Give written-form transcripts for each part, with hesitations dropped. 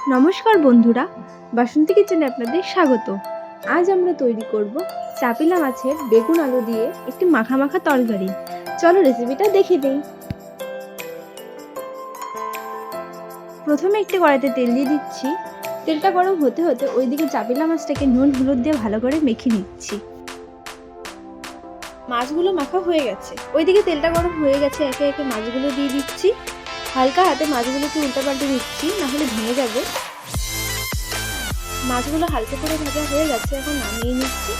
নমস্কার বন্ধুরা, বাসন্তী কিচেনে আপনাদের স্বাগত। আজ আমরা তৈরি করব চাপিলা মাছের বেগুন আলু দিয়ে একটি মাখা মাখা তরকারি। চলো রেসিপিটা দেখে নেই। প্রথমে একটি কড়াইতে তেল দিয়ে দিচ্ছি। তেলটা গরম হতে হতে ওইদিকে চাপিলা মাছটাকে নুন হলুদ দিয়ে ভালো করে মেখে নিচ্ছি। মাছগুলো মাখা হয়ে গেছে, ওইদিকে তেলটা গরম হয়ে গেছে। একে একে মাছগুলো দিয়ে দিচ্ছি। হালকা হাতে মাছগুলোকে উল্টা পাল্টে দিচ্ছি, নাহলে ভেঙে যাবে। মাছগুলো হালকা করে ভাজা হয়ে গেছে, এখন নামিয়ে নিচ্ছি।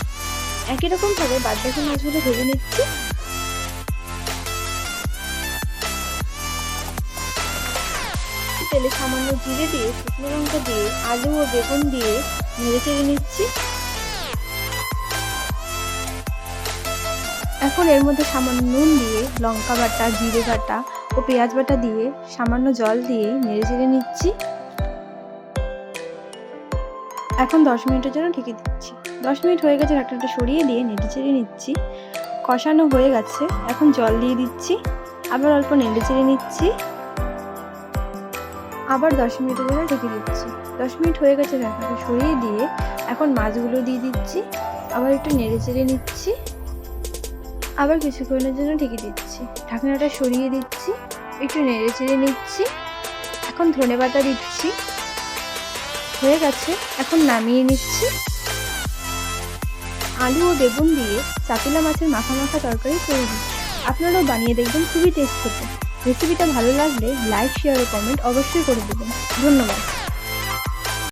একই রকম ভাবে বাদ বাকি মাছগুলো ভেজে নিচ্ছি। তেলে সামান্য জিরে দিয়ে, শুকনো লঙ্কা দিয়ে, আলু ও বেগুন দিয়ে নেড়ে চেড়ে নিচ্ছি। এখন এর মধ্যে সামান্য নুন দিয়ে, লঙ্কা বাটা, জিরে বাটা ও পেঁয়াজ বাটা দিয়ে, সামান্য জল দিয়ে নেড়ে চেড়ে নিচ্ছি। এখন 10 মিনিটের জন্য ঢেকে দিচ্ছি। 10 মিনিট হয়ে গেছে, ঢাকনাটা সরিয়ে দিয়ে নেড়ে চেড়ে নিচ্ছি। কষানো হয়ে গেছে, এখন জল দিয়ে দিচ্ছি। আবার অল্প নেড়ে চেড়ে নিচ্ছি। আবার 10 মিনিটের জন্য ঢেকে দিচ্ছি। 10 মিনিট হয়ে গেছে, ঢাকনাটা সরিয়ে দিয়ে এখন মাছগুলো দিয়ে দিচ্ছি। আবার একটু নেড়ে চেড়ে নিচ্ছি। আবার কিছুক্ষণের জন্য ঢেকে দিচ্ছি। ঢাকনাটা সরিয়ে দিচ্ছি, একটু নেড়ে চেড়ে নিচ্ছি। এখন ধনেপাতা দিচ্ছি। হয়ে গেছে, এখন নামিয়ে নিচ্ছি। আলু ও বেগুন দিয়ে চাপিলা মাছের মাখা মাখা তরকারি তৈরি। আপনারাও বানিয়ে দেখবেন, খুবই টেস্ট হতো। রেসিপিটা ভালো লাগলে লাইক, শেয়ার ও কমেন্ট অবশ্যই করে দেবেন। ধন্যবাদ।